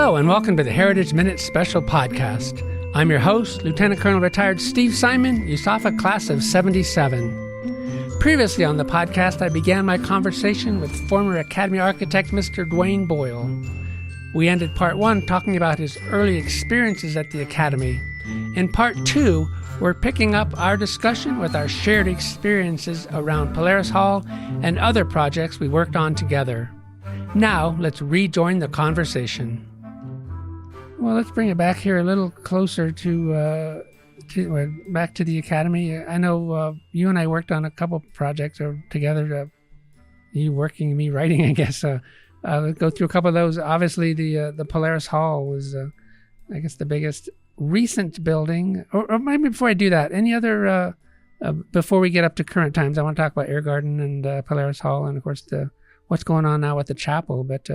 Hello and welcome to the Heritage Minute Special Podcast. I'm your host, Lieutenant Colonel Retired Steve Simon, USAFA Class of 77. Previously on the podcast, I began my conversation with former Academy Architect Mr. Duane Boyle. We ended Part 1 talking about his early experiences at the Academy. In Part 2, we're picking up our discussion with our shared experiences around Polaris Hall and other projects we worked on together. Now, let's rejoin the conversation. Well, let's bring it back here a little closer to back to the Academy. I know you and I worked on a couple projects together. You working, me writing, I guess. Let's go through a couple of those. Obviously, the Polaris Hall was, I guess, the biggest recent building. Or maybe before I do that, any other before we get up to current times, I want to talk about Air Garden and Polaris Hall, and of course what's going on now with the chapel. But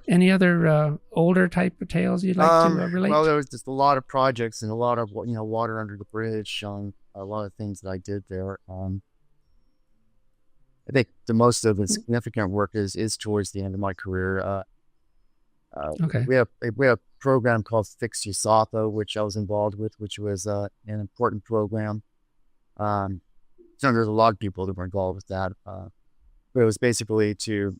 any other older type of tales you'd like to relate? Well, there was just a lot of projects and a lot of water under the bridge on a lot of things that I did there. I think the most of the significant work is towards the end of my career. Okay. We have a program called Fix USAFA, which I was involved with, which was an important program. So there's a lot of people that were involved with that, but it was basically to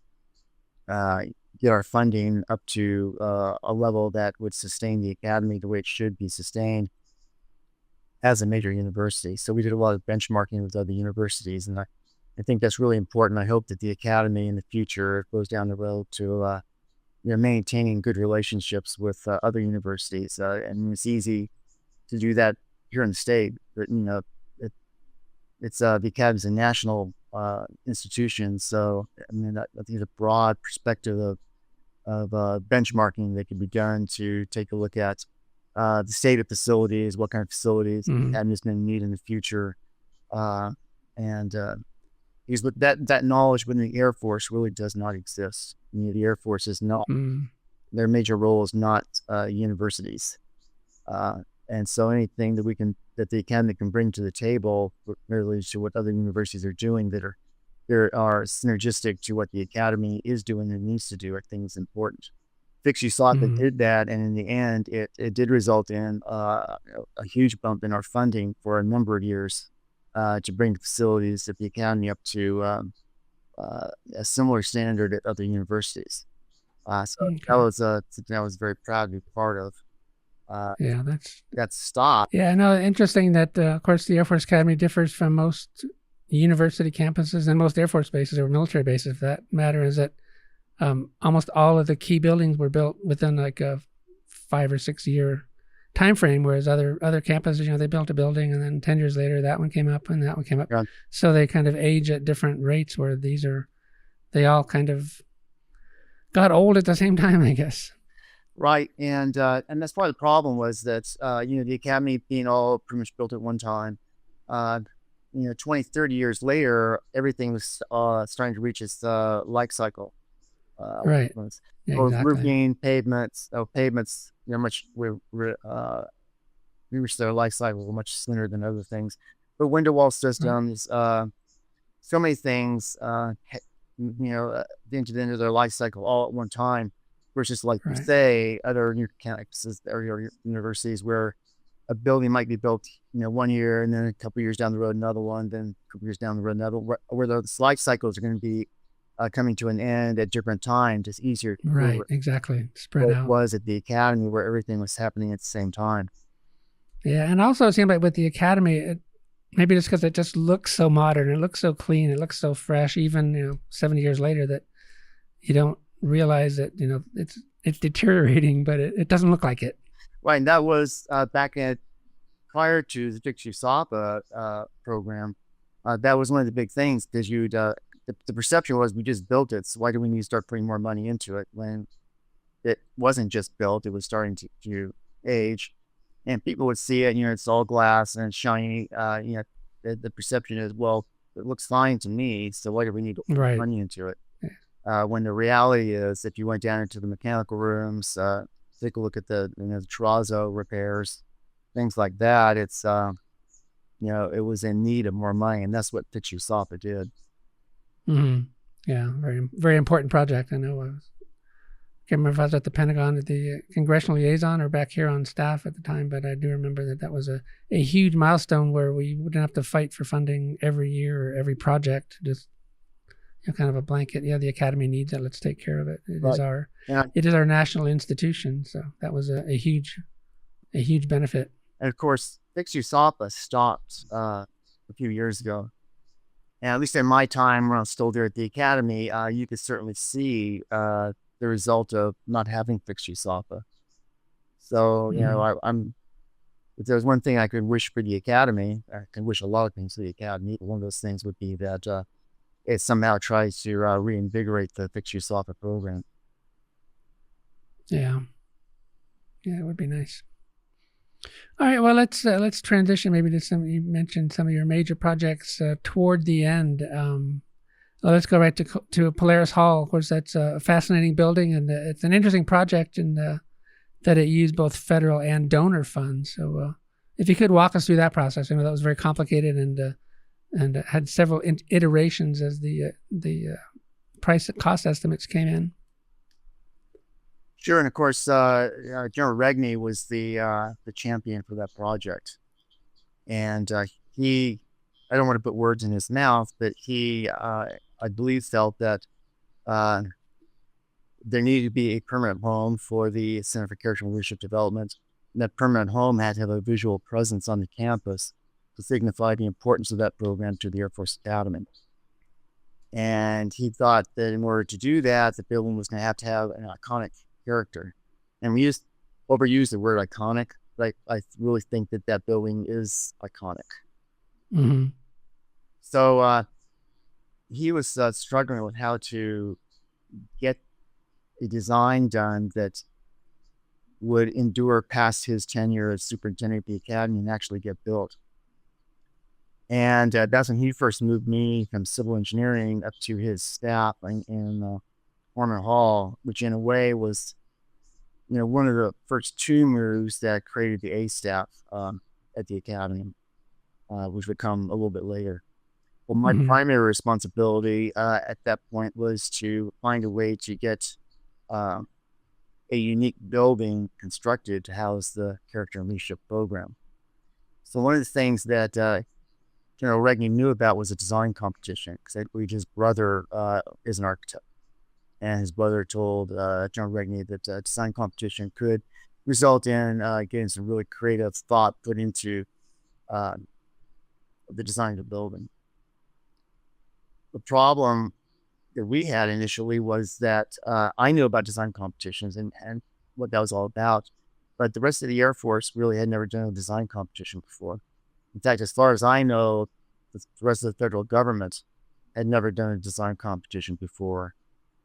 get our funding up to a level that would sustain the Academy the way it should be sustained as a major university. So we did a lot of benchmarking with other universities, and I think that's really important. I hope that the Academy in the future goes down the road to maintaining good relationships with other universities. And it's easy to do that here in the state. But, it's the Academy's a national institution. So, I mean, I think a broad perspective of benchmarking that can be done to take a look at the state of facilities, what kind of facilities the Academy is going to need in the future. Because with that knowledge within the Air Force really does not exist. The Air Force is not, their major role is not universities. And so anything that the Academy can bring to the table related to what other universities are doing that are synergistic to what the Academy is doing and needs to do, I think is important. Fix USAFA did that, and in the end, it did result in a huge bump in our funding for a number of years to bring the facilities at the Academy up to a similar standard at other universities. That was something I was very proud to be part of. That's stopped. Yeah, no, interesting that, of course, the Air Force Academy differs from most university campuses and most Air Force bases or military bases, for that matter, is that almost all of the key buildings were built within like a 5 or 6 year time frame, whereas other campuses, they built a building and then 10 years later that one came up and that one came up. Yeah. So they kind of age at different rates, where they all kind of got old at the same time, I guess. Right, and that's part of the problem was that the Academy being all pretty much built at one time. 20, 30 years later, everything was starting to reach its life cycle. Right. Both exactly. roofing, pavements, much we reached their life cycle much sooner than other things. But window wall systems, so many things, into the end of their life cycle all at one time. Versus, like you say, other campuses or universities where a building might be built, 1 year, and then a couple of years down the road, another one, then a couple of years down the road, another, where the life cycles are going to be coming to an end at different times. It's easier to right, exactly, spread out. It was at the Academy where everything was happening at the same time. Yeah, and also it seemed like with the Academy, maybe just because it just looks so modern, it looks so clean, it looks so fresh, even 70 years later, that you don't realize that it's deteriorating, but it doesn't look like it. Right, and that was prior to the Fix USAFA program. That was one of the big things, because the perception was we just built it, so why do we need to start putting more money into it when it wasn't just built, it was starting to age, and people would see it, it's all glass and it's shiny. The perception is, well, it looks fine to me, so why do we need to put money into it? When the reality is, if you went down into the mechanical rooms, take a look at the terrazzo repairs, things like that, it's it was in need of more money, and that's what Fix USAFA did. Yeah, very very important project. I know can't remember if I was at the Pentagon at the congressional liaison or back here on staff at the time, but I do remember that was a huge milestone where we wouldn't have to fight for funding every year or every project. Just kind of a blanket. Yeah, the Academy needs it. Let's take care of it. It is our national institution. So that was a huge benefit. And of course, Fix USAFA stopped a few years ago. And at least in my time when I was still there at the Academy, you could certainly see the result of not having Fix USAFA. So, I'm if there's one thing I could wish for the Academy, I can wish a lot of things for the Academy, but one of those things would be that it somehow tries to reinvigorate the Fix USAFA program. Yeah, it would be nice. All right, well, let's transition maybe to you mentioned some of your major projects toward the end. Let's go right to Polaris Hall. Of course, that's a fascinating building, and it's an interesting project in that it used both federal and donor funds. So if you could walk us through that process. I know that was very complicated and had several iterations as the price cost estimates came in. Sure, and of course, General Regney was the champion for that project, and he, I don't want to put words in his mouth, but he, I believe, felt that there needed to be a permanent home for the Center for Character and Leadership Development, and that permanent home had to have a visual presence on the campus to signify the importance of that program to the Air Force Academy. And he thought that in order to do that, the building was going to have an iconic character. And we overuse the word iconic, but I really think that building is iconic. Mm-hmm. So he was struggling with how to get a design done that would endure past his tenure as superintendent of the Academy and actually get built. And that's when he first moved me from civil engineering up to his staff in Foreman Hall, which in a way was, one of the first two moves that created the A staff at the Academy, which would come a little bit later. Well, my primary responsibility at that point was to find a way to get a unique building constructed to house the Character and Leadership program. So one of the things that General Regney knew about was a design competition, because I believe his brother is an architect. And his brother told General Regney that a design competition could result in getting some really creative thought put into the design of the building. The problem that we had initially was that I knew about design competitions and what that was all about, but the rest of the Air Force really had never done a design competition before. In fact, as far as I know, the rest of the federal government had never done a design competition before,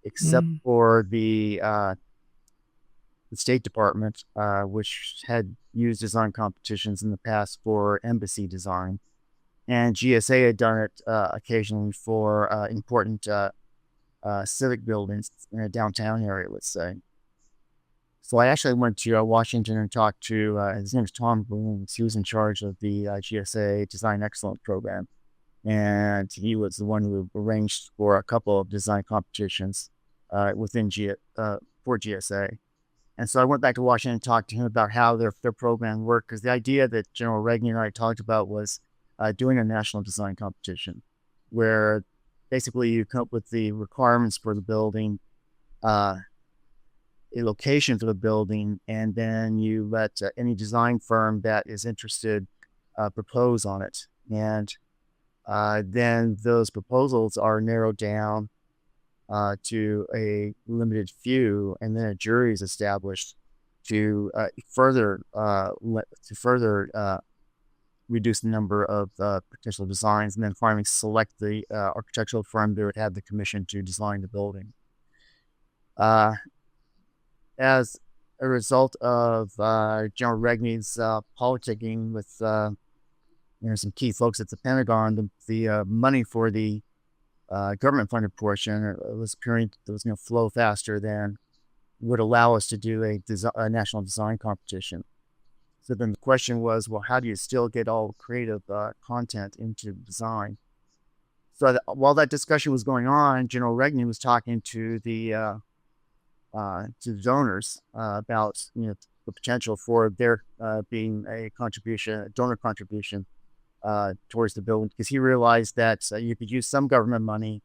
except for the State Department, which had used design competitions in the past for embassy design. And GSA had done it occasionally for important civic buildings in a downtown area, let's say. So I actually went to Washington and talked to, his name is Tom Boones. He was in charge of the GSA Design Excellence Program. And he was the one who arranged for a couple of design competitions within for GSA. And so I went back to Washington and talked to him about how their program worked, because the idea that General Regney and I talked about was doing a national design competition, where basically you come up with the requirements for the building, a location for the building, and then you let any design firm that is interested propose on it. And then those proposals are narrowed down to a limited few, and then a jury is established to further reduce the number of potential designs, and then finally select the architectural firm that would have the commission to design the building. As a result of General Regney's politicking with some key folks at the Pentagon, the money for the government-funded portion was appearing that was going to flow faster than would allow us to do a national design competition. So then the question was, well, how do you still get all creative content into design? So while that discussion was going on, General Regney was talking to the to the donors about the potential for there being a donor contribution towards the building, because he realized that you could use some government money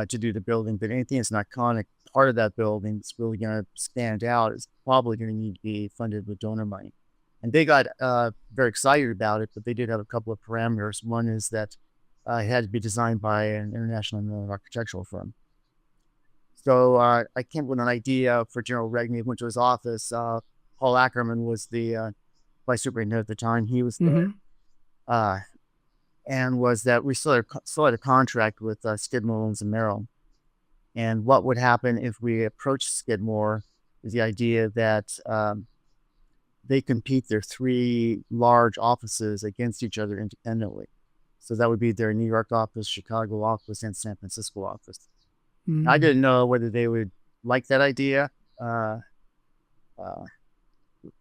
to do the building, but anything that's an iconic part of that building that's really going to stand out is probably going to need to be funded with donor money. And they got very excited about it, but they did have a couple of parameters. One is that it had to be designed by an international architectural firm. So I came up with an idea for General Regni. Went to his office. Paul Ackerman was the vice superintendent at the time. He was there. And was that we still had a contract with Skidmore, Owens and Merrill. And what would happen if we approached Skidmore is the idea that they compete their three large offices against each other independently. So that would be their New York office, Chicago office, and San Francisco office. I didn't know whether they would like that idea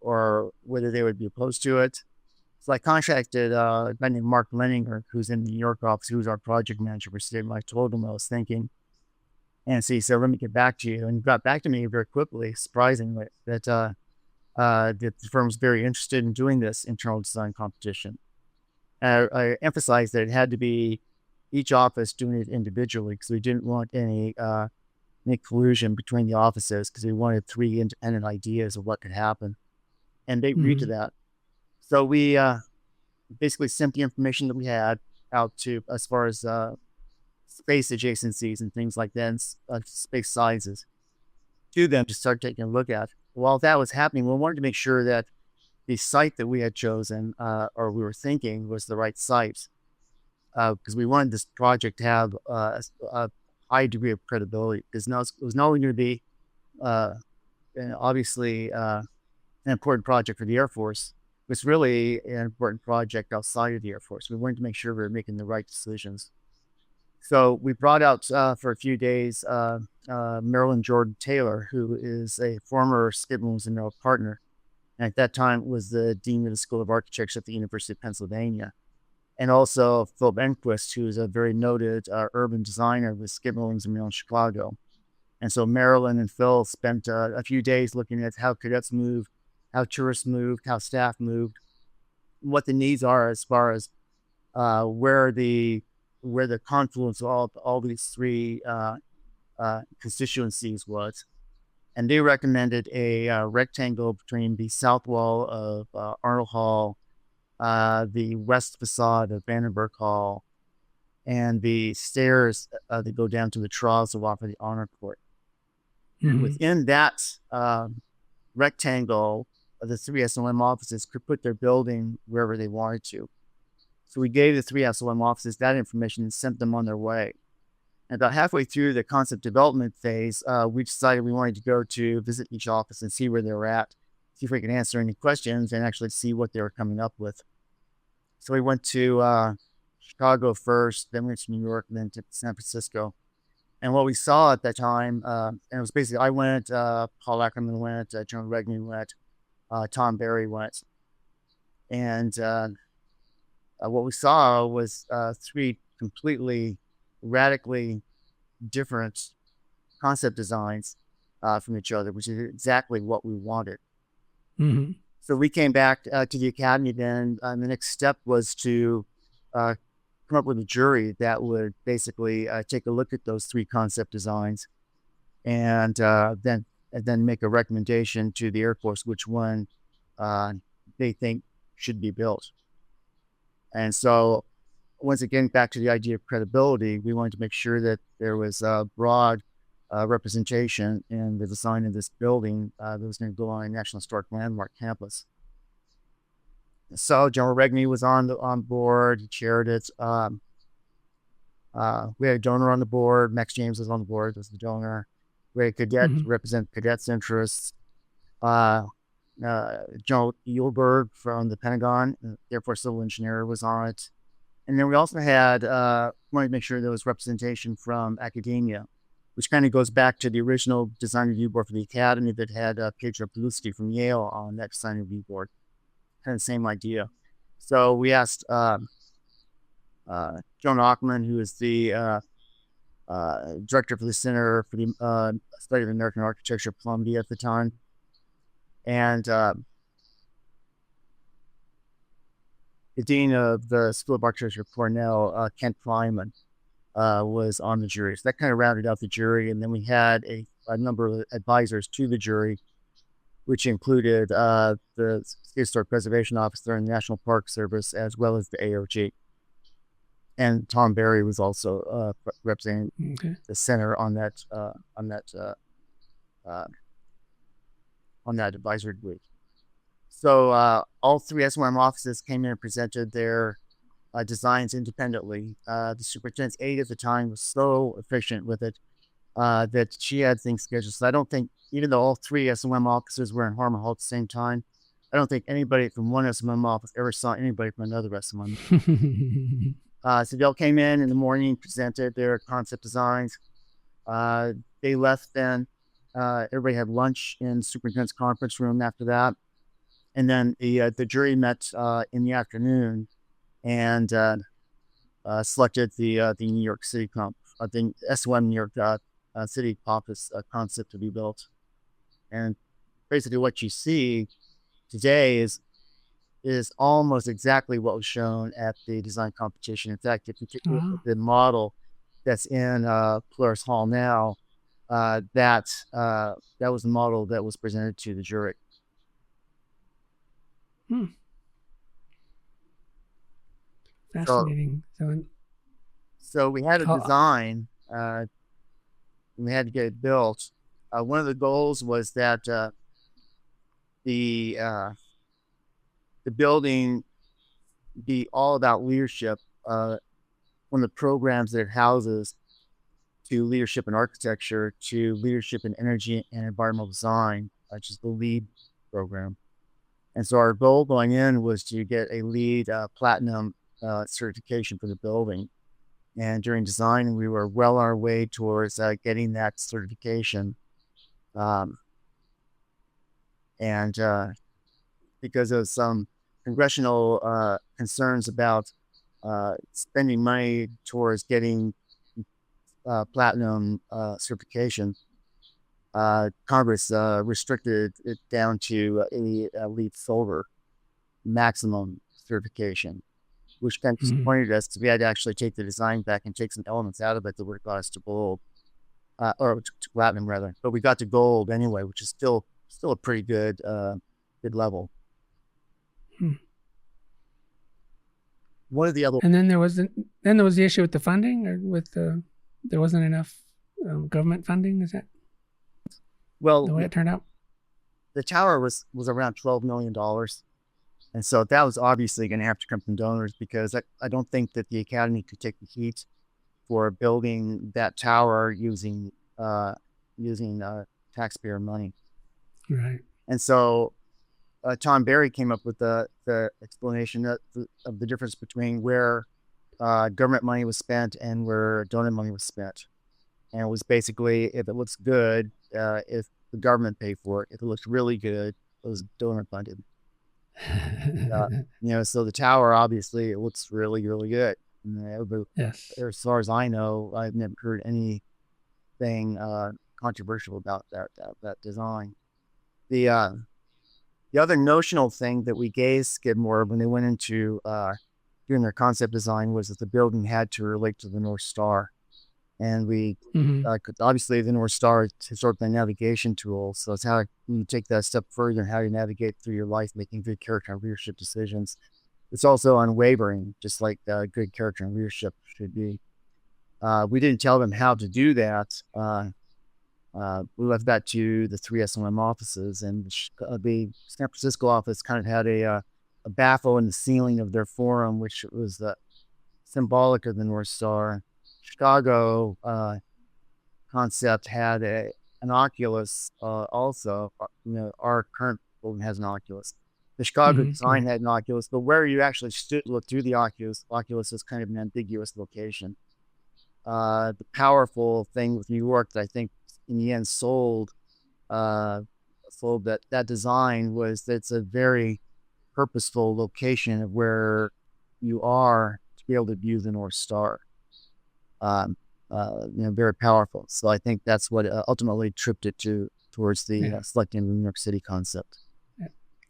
or whether they would be opposed to it. So I contacted a guy named Mark Leninger, who's in the New York office, who's our project manager for Skidmore. I told him what I was thinking. And so he said, let me get back to you. And he got back to me very quickly, surprisingly, that the firm was very interested in doing this internal design competition. I emphasized that it had to be each office doing it individually, because we didn't want any collusion between the offices, because we wanted three independent ideas of what could happen. And they agreed to that. So we basically sent the information that we had out to, as far as space adjacencies and things like that, space sizes, to them to start taking a look at. While that was happening, we wanted to make sure that the site that we had chosen, or we were thinking, was the right site, because we wanted this project to have a high degree of credibility, because now it was not only going to be obviously an important project for the Air Force, it was really an important project outside of the Air Force. We wanted to make sure we were making the right decisions. So we brought out for a few days Marilyn Jordan Taylor, who is a former Skidmore and Merrill partner, and at that time was the dean of the School of Architecture at the University of Pennsylvania, and also Phil Benquist, who is a very noted urban designer with Skidmore and Merrill in Chicago. And so Marilyn and Phil spent a few days looking at how cadets moved, how tourists moved, how staff moved, what the needs are as far as where the confluence of all these three constituencies was. And they recommended a rectangle between the south wall of Arnold Hall, the west facade of Vandenberg Hall, and the stairs that go down to the troughs off of the honor court. And within that rectangle, the three SLM offices could put their building wherever they wanted to. So we gave the three SLM offices that information and sent them on their way. And about halfway through the concept development phase, we decided we wanted to go to visit each office and see where they were at, see if we could answer any questions and actually see what they were coming up with. So we went to Chicago first, then we went to New York, and then to San Francisco. And what we saw at that time, and it was basically, I went, Paul Ackerman went, General Regni went, Tom Berry went. And what we saw was three completely, radically different concept designs from each other, which is exactly what we wanted. So we came back to the academy then, and the next step was to come up with a jury that would basically take a look at those three concept designs and then make a recommendation to the Air Force which one they think should be built. And so once again, back to the idea of credibility, we wanted to make sure that there was a broad representation in the design of this building that was going to go on a National Historic Landmark campus. So General Regni was on board. He chaired it. We had a donor on the board. Max James was on the board as the donor. We had a cadet to represent cadets' interests. General Eulberg from the Pentagon, the Air Force Civil Engineer, was on it. And then we also had, wanted to make sure there was representation from academia, which kind of goes back to the original design review board for the Academy that had Pedro Paluski from Yale on that design review board. Kind of the same idea. So we asked Joan Achman, who is the director for the Center for the Study of American Architecture, Columbia at the time. And the dean of the School of Architecture at Cornell, Kent Kleiman, was on the jury. So that kind of rounded out the jury. And then we had a number of advisors to the jury, which included the State Historic Preservation Officer and the National Park Service, as well as the AOG. And Tom Berry was also representing the center on that advisory group. So all three SOM offices came in and presented their designs independently. The superintendent's aide at the time was so efficient with it that she had things scheduled. So I don't think, even though all three SOM officers were in Harmon Hall at the same time, I don't think anybody from one SOM office ever saw anybody from another SOM. So they all came in the morning, presented their concept designs. They left then. Everybody had lunch in the superintendent's conference room after that. And then the jury met in the afternoon and selected the New York City the SOM New York City office concept to be built. And basically what you see today is almost exactly what was shown at the design competition. In fact, if you take the model that's in Polaris Hall now, that was the model that was presented to the jury. Fascinating. So we had a design, and we had to get it built. One of the goals was that the building be all about leadership. One of the programs that it houses, to leadership in architecture, to leadership in energy and environmental design, which is the LEED program. And so our goal going in was to get a LEED platinum certification for the building. And during design, we were well on our way towards getting that certification. And because of some congressional concerns about spending money towards getting platinum certification, Congress restricted it down to a LEED silver maximum certification, which kind of disappointed us because we had to actually take the design back and take some elements out of it that would have got us to gold, or to platinum rather. But we got to gold anyway, which is still a pretty good level. One of the other, and then there was the issue with the funding, or with there wasn't enough government funding. Is that the way it turned out? The tower was around $12 million. And so that was obviously going to have to come from donors, because I don't think that the Academy could take the heat for building that tower using taxpayer money. Right. And so Tom Berry came up with the explanation of the difference between where government money was spent and where donor money was spent. And it was basically, if it looks good, if the government paid for it; if it looks really good, it was donor funded. So the tower, obviously, it looks really, really good. Yes. As far as I know, I've never heard anything controversial about that design. The other notional thing that we gave Skidmore when they went into doing their concept design was that the building had to relate to the North Star. And we obviously the North Star is historically a navigation tool. So it's how you take that step further and how you navigate through your life, making good character and leadership decisions. It's also unwavering, just like good character and leadership should be. We didn't tell them how to do that. We left that to the three SOM offices, and the San Francisco office kind of had a baffle in the ceiling of their forum, which was symbolic of the North Star. Chicago concept had an Oculus also. Our current building has an Oculus. The Chicago design had an Oculus, but where you actually stood to look through the Oculus is kind of an ambiguous location. The powerful thing with New York that I think in the end sold that design was that it's a very purposeful location of where you are to be able to view the North Star. very powerful. So I think that's what ultimately tripped it towards the selecting the New York City concept.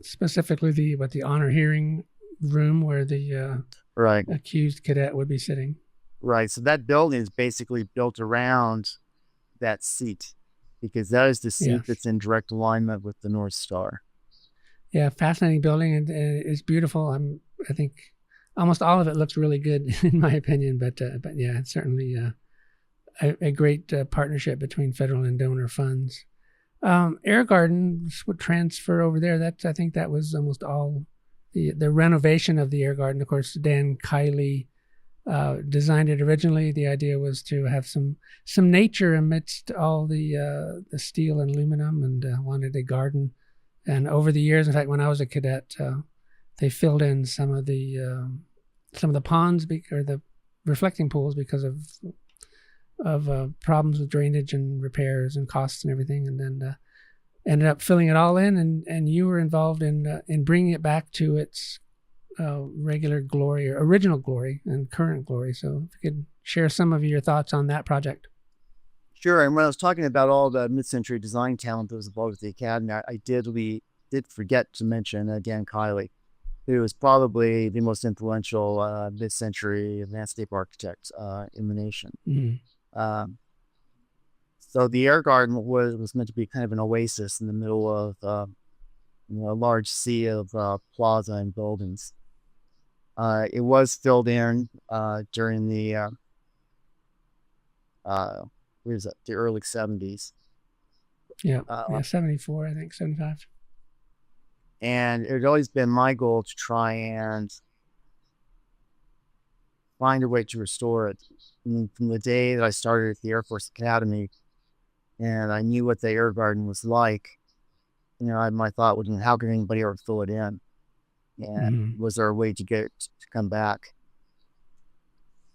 Specifically, the honor hearing room where the right accused cadet would be sitting. Right. So that building is basically built around that seat, because that is the seat that's in direct alignment with the North Star. Yeah, fascinating building, and it's beautiful. I think almost all of it looks really good in my opinion. But yeah, it's certainly a great partnership between federal and donor funds. Air Gardens would transfer over there. I think that was almost all the renovation of the Air Garden. Of course, Dan Kiley designed it originally. The idea was to have some nature amidst all the steel and aluminum, and wanted a garden. And over the years, in fact, when I was a cadet, they filled in some of the ponds or the reflecting pools because of problems with drainage and repairs and costs and everything, and then ended up filling it all in. And you were involved in bringing it back to its regular glory, or original glory, and current glory. So if you could share some of your thoughts on that project. Sure. And when I was talking about all the mid-century design talent that was involved with the Academy, I did forget to mention Dan Kiley, who was probably the most influential mid-century landscape architect in the nation. Mm-hmm. So the Air Garden was meant to be kind of an oasis in the middle of a large sea of plaza and buildings. It was filled in during the the early 70s. Yeah, 74, I think, 75. And it had always been my goal to try and find a way to restore it. From the day that I started at the Air Force Academy, and I knew what the Air Garden was like, my thought was, how can anybody ever fill it in? And was there a way to get it to come back?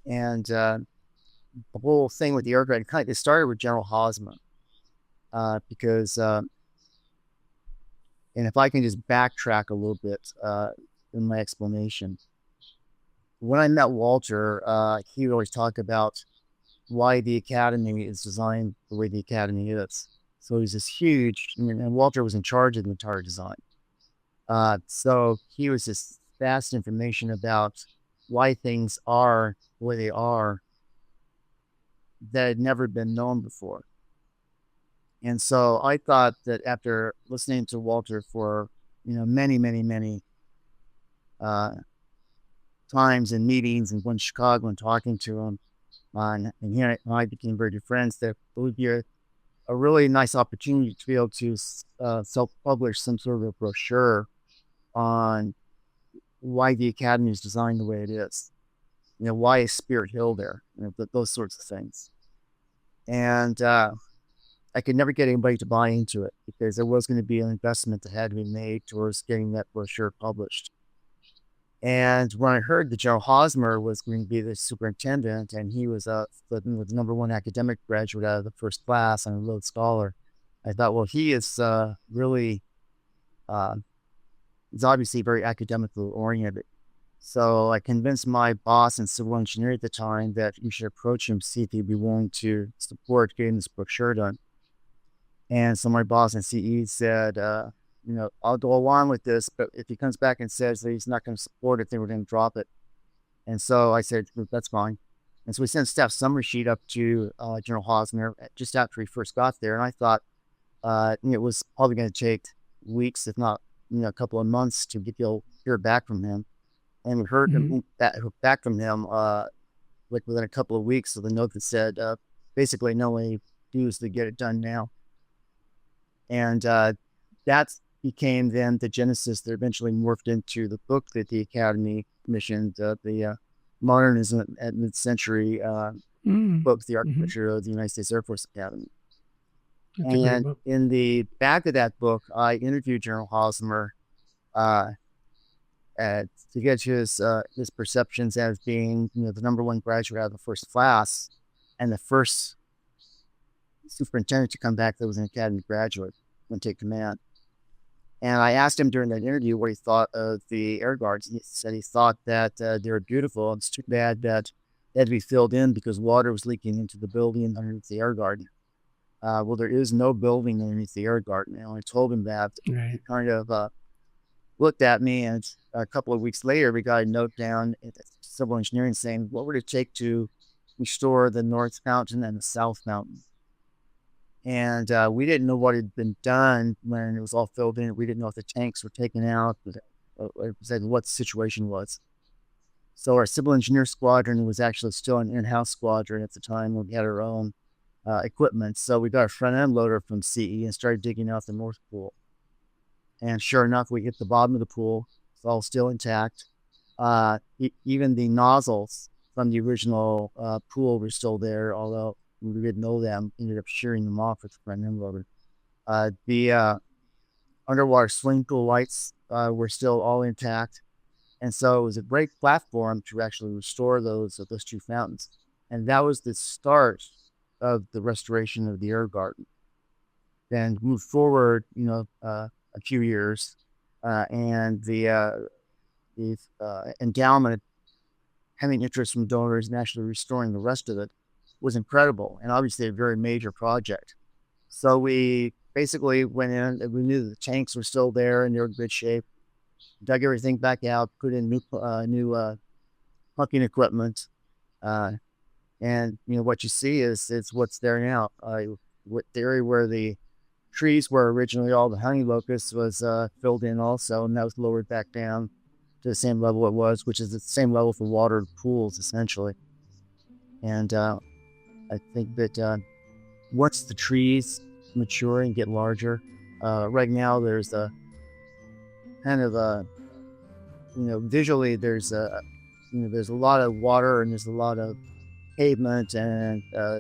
And the whole thing with the Air Garden, it started with General Hosmer, because, and if I can just backtrack a little bit in my explanation, when I met Walter, he would always talk about why the Academy is designed the way the Academy is. So he's this huge, and Walter was in charge of the entire design. So he was this vast information about why things are the way they are that had never been known before. And so I thought that after listening to Walter for, many, many, many times in meetings and in Chicago and talking to him, and here I became very good friends, that it would be a really nice opportunity to be able to self-publish some sort of a brochure on why the Academy is designed the way it is. Why is Spirit Hill there? Those sorts of things. And I could never get anybody to buy into it, because there was going to be an investment that had to be made towards getting that brochure published. And when I heard that General Hosmer was going to be the superintendent, and he was the number one academic graduate out of the first class and a Rhodes Scholar, I thought, well, he is really, he's obviously very academically oriented. So I convinced my boss in civil engineering at the time that we should approach him, see if he'd be willing to support getting this brochure done. And so my boss in CE said, I'll go along with this, but if he comes back and says that he's not going to support it, then we're going to drop it. And so I said, that's fine. And so we sent staff summary sheet up to General Hosmer just after he first got there. And I thought it was probably going to take weeks, if not a couple of months, to hear back from him. And we heard back from him within a couple of weeks. So the note that said, basically, no way dues to get it done now. And that became then the genesis that eventually morphed into the book that the Academy commissioned, the Modernism at Mid-Century book, The Architecture of the United States Air Force Academy. And in the back of that book, I interviewed General Hosmer to get his perceptions as being, the number one graduate out of the first class and the first superintendent to come back that was an Academy graduate and take command. And I asked him during that interview what he thought of the Air Guards. He said he thought that they were beautiful. It's too bad that had to be filled in because water was leaking into the building underneath the air garden. Well, there is no building underneath the air garden. And when I told him that, Right. he kind of looked at me, and a couple of weeks later, we got a note down at civil engineering saying, what would it take to restore the North Mountain and the South Mountain? And we didn't know what had been done when it was all filled in. We didn't know if the tanks were taken out, what the situation was. So our civil engineer squadron was actually still an in-house squadron at the time when we had our own equipment. So we got a front end loader from CE and started digging out the North Pool. And sure enough, we hit the bottom of the pool. It's all still intact. Even the nozzles from the original pool were still there, although we didn't know them, ended up shearing them off with the front end loader. The underwater swimming pool lights were still all intact. And so it was a great platform to actually restore those two fountains. And that was the start of the restoration of the air garden. Then moved forward, a few years, and the endowment, having interest from donors and actually restoring the rest of it, was incredible, and obviously a very major project. So we basically went in, and we knew that the tanks were still there and they were in good shape, dug everything back out, put in new pumping equipment, and what you see is what's there now. The area where the trees were originally, all the honey locusts, was filled in also, and that was lowered back down to the same level it was, which is the same level for watered pools essentially. And I think that once the trees mature and get larger, right now there's a kind of a, visually there's a lot of water and there's a lot of pavement and a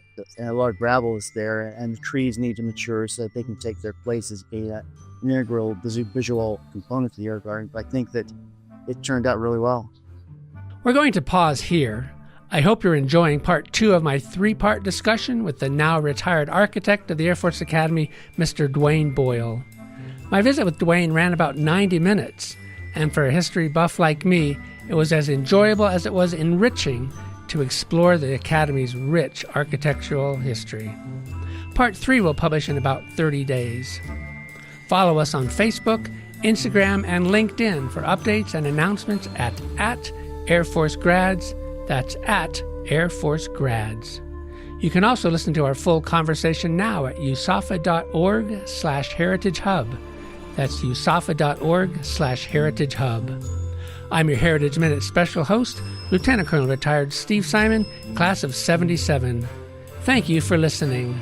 lot of gravel is there, and the trees need to mature so that they can take their places, being an integral visual component of the air garden. But I think that it turned out really well. We're going to pause here. I hope you're enjoying part 2 of my 3-part discussion with the now retired architect of the Air Force Academy, Mr. Duane Boyle. My visit with Duane ran about 90 minutes, and for a history buff like me, it was as enjoyable as it was enriching to explore the Academy's rich architectural history. Part 3 will publish in about 30 days. Follow us on Facebook, Instagram, and LinkedIn for updates and announcements at Air Force Grads. That's at Air Force Grads. You can also listen to our full conversation now at usafa.org/heritagehub. That's usafa.org/heritagehub. I'm your Heritage Minute special host, Lieutenant Colonel retired Steve Simon, class of 77. Thank you for listening.